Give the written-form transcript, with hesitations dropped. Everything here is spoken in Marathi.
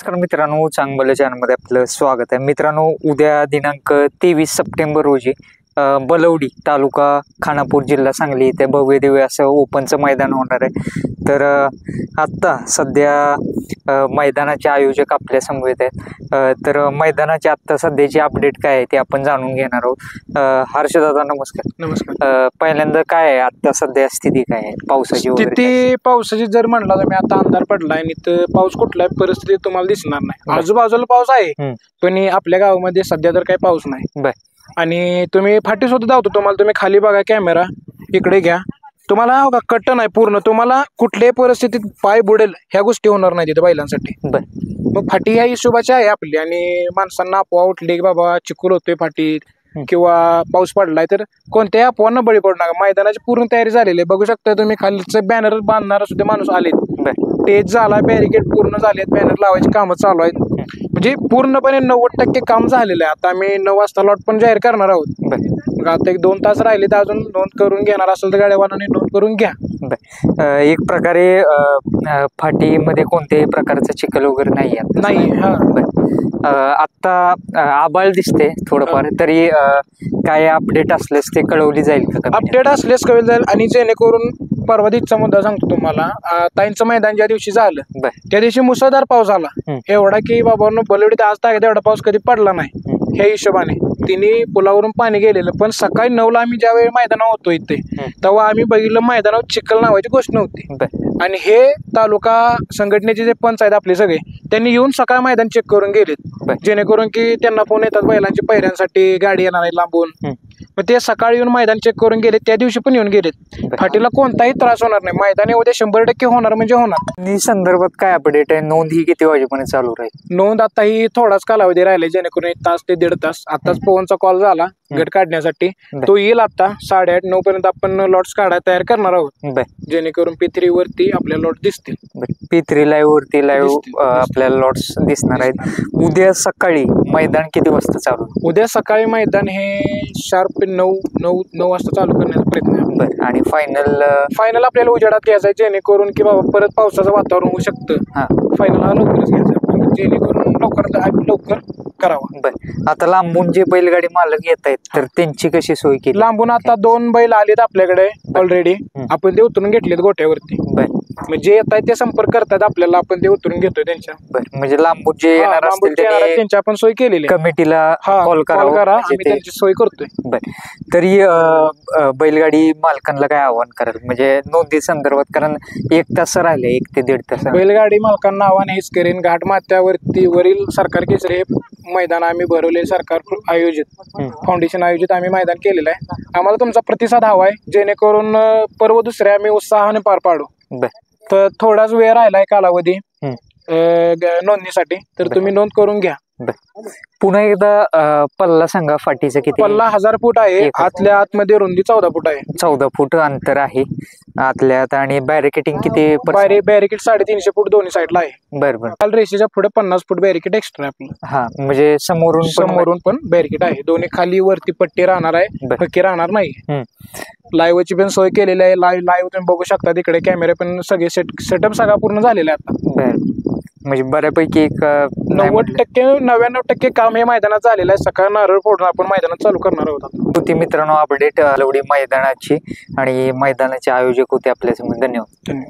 नमस्कार मित्रांनो, चांगलं चॅनलमध्ये आपलं स्वागत आहे. मित्रांनो, उद्या दिनांक 23 सप्टेंबर रोजी बलवडी तालुका खानापूर जिल्हा सांगली इथे भव्य दिव्य असं ओपनचं मैदान होणार आहे. तर आत्ता सध्या मैदानाचे आयोजक आपल्या समवेत आहेत. तर मैदानाची आत्ता सध्याची अपडेट काय आहे ते आपण जाणून घेणार आहोत. हर्षदादा नमस्कार. नमस्कार. पहिल्यांदा काय आहे आत्ता सध्या स्थिती काय आहे पावसाची स्थिती? पावसाची जर म्हणला तर मी आता अंधार पडलाय आणि तर पाऊस कुठल्याही परिस्थितीत तुम्हाला दिसणार नाही. आजूबाजूला पाऊस आहे पण आपल्या गावामध्ये सध्या तर काही पाऊस नाही. आणि तुम्ही फाटी सुद्धा धावतो, तुम्हाला तुम्ही खाली बघा, कॅमेरा इकडे घ्या, तुम्हाला कट्ट नाही पूर्ण, तुम्हाला कुठल्याही परिस्थितीत पाय बुडेल ह्या गोष्टी होणार नाही तिथे बैलांसाठी. मग फाटी ह्या हिशोबाची आहे आपली. आणि माणसांना अफवा उठली की बाबा चिखल होतोय फाटीत किंवा पाऊस पडलाय तर कोणत्याही अफवांना बळी पडू नका. मैदानाची पूर्ण तयारी झालेली आहे. बघू शकता तुम्ही, खालीचं बॅनर बांधणारा सुद्धा माणूस आलेत, टेज झाला, बॅरिकेड पूर्ण झालेत, बॅनर लावायची कामं चालू आहेत. म्हणजे पूर्णपणे 90% काम झालेलं आहे. आता आम्ही 9 वाजता लॉट पण जाहीर करणार आहोत. आता 1-2 तास राहिले तर अजून नोंद करून घेणार असेल तर गाड्यावालांनी नोंद करून घ्या. एक प्रकारे फाटीमध्ये कोणत्याही प्रकारचं चिखल वगैरे नाही. आत्ता आबाळ दिसते थोडंफार, तरी काय अपडेट असलेस ते कळवली जाईल का? अपडेट असलेस कळवली जाईल. आणि जेणेकरून परवा दिवशीचा मुद्दा सांगतो तुम्हाला, ताईंचं मैदान ज्या दिवशी झालं त्या दिवशी मुसळधार पाऊस आला एवढा की बाबांनो बलवडीत आज ताकद एवढा पाऊस कधी पडला नाही. ह्या हिशोबाने तिने पुलावरून पाणी गेलेलं. पण सकाळी 9ला आम्ही ज्यावेळी मैदानावर होतो इथे तेव्हा आम्ही बघितलं मैदानावर चिखल नावाची गोष्ट नव्हती. आणि हे तालुका संघटनेचे जे पंच आहेत आपले सगळे, त्यांनी येऊन सकाळ मैदान चेक करून गेलेत, जेणेकरून की त्यांना फोन येतात बैलांच्या पहिऱ्यांसाठी, गाडी येणार आहे लांबून. मग ते सकाळी येऊन मैदान चेक करून गेले, त्या दिवशी पण येऊन गेलेत. फाटीला कोणताही त्रास होणार नाही. मैदान उद्या 100% होणार म्हणजे होणार. संदर्भात काय अपडेट आहे? नोंद ही किती वाजेपर्यंत चालू राहील? नोंद आता ही थोडाच कालावधी राहिले, जेणेकरून 1 तास ते 1.5 तास. आताच पवनचा कॉल झाला गट काढण्यासाठी, तो येईल आता 8:30-9 पर्यंत. आपण लॉट्स तयार करणार आहोत, जेणेकरून P3 वरती आपल्या लॉट दिसतील. P3 लाईव्ह वरती लाईव्ह आपल्याला लॉट्स दिसणार आहेत. उद्या सकाळी मैदान किती वाजता चालू? उद्या सकाळी मैदान हे शार्प 9 वाजता चालू करण्याचा प्रयत्न आहे. आणि फायनल आपल्याला उजेडात घ्यायचा आहे, जेणेकरून की बाबा परत पावसाचं वातावरण होऊ शकतं. फायनल हा लवकरच घ्यायचा, जेणेकरून लवकर करावा. आता लांबून जे बैलगाडी मालक येत आहेत तर त्यांची कशी सोय केली? लांबून आता 2 बैल आलेत आपल्याकडे ऑलरेडी, आपण ते उतरून घेतलेत गोठ्यावरती. म्हणजे येत आहेत ते संपर्क करतात आपल्याला, आपण ते उतरून घेतोय त्यांच्या. म्हणजे लांबून जे येणार असतील त्यांची आपण सोय केलेली, कमिटीला कॉल करा, आम्ही त्यांची सोय करतोय. तरी बैलगाडी मालकांना काय आव्हान कराल म्हणजे नोंदी संदर्भात? कारण 1 तास राहिले, 1 ते 1.5 तास. बैलगाडी मालकांना आव्हान हेच करेन, घाट माथ्यावरती वरील सरकार केसरी हे मैदान आम्ही भरवले, सरकार आयोजित, फाउंडेशन आयोजित आम्ही मैदान केलेलं आहे. आम्हाला तुमचा प्रतिसाद हवाय, जेणेकरून पर्व दुसरे आम्ही उत्साहाने पार पाडू. तर थोडाच वेळ राहिलाय कालावधी नोंदणीसाठी, तर तुम्ही नोंद करून घ्या. पुन्हा एकदा पल्ला सांगा फाटीचा किती? पल्ला 1000 फूट आहे. आतल्या आतमध्ये रुंदी 14 फूट आहे. 14 फूट अंतर आहे आतल्यात. आणि बॅरिकेटिंग किती? बॅरिकेड 350 फूट दोन्ही साईडला आहे. बरोबर. रेषेच्या पुढे 50 फूट बॅरिकेड एक्स्ट्रा आहे आपलं. म्हणजे समोरून पण बॅरिकेड आहे. दोन्ही खाली वरती पट्टी राहणार आहे, फक्की राहणार नाही. लाईव्हची पण सोय केलेली आहे. लाईव्ह तुम्ही बघू शकता, तिकडे कॅमेरे पण सगळे सेटअप सगळा पूर्ण झालेला आहे आता. म्हणजे बऱ्यापैकी एक 99% काम हे मैदानात झालेलं आहे. सकाळ नारळ फोडून आपण मैदानात चालू करणार आहोत. होती मित्रांनो अपडेट बलवडी मैदानाची, आणि मैदानाचे आयोजक होते आपल्यासमोर. धन्यवाद.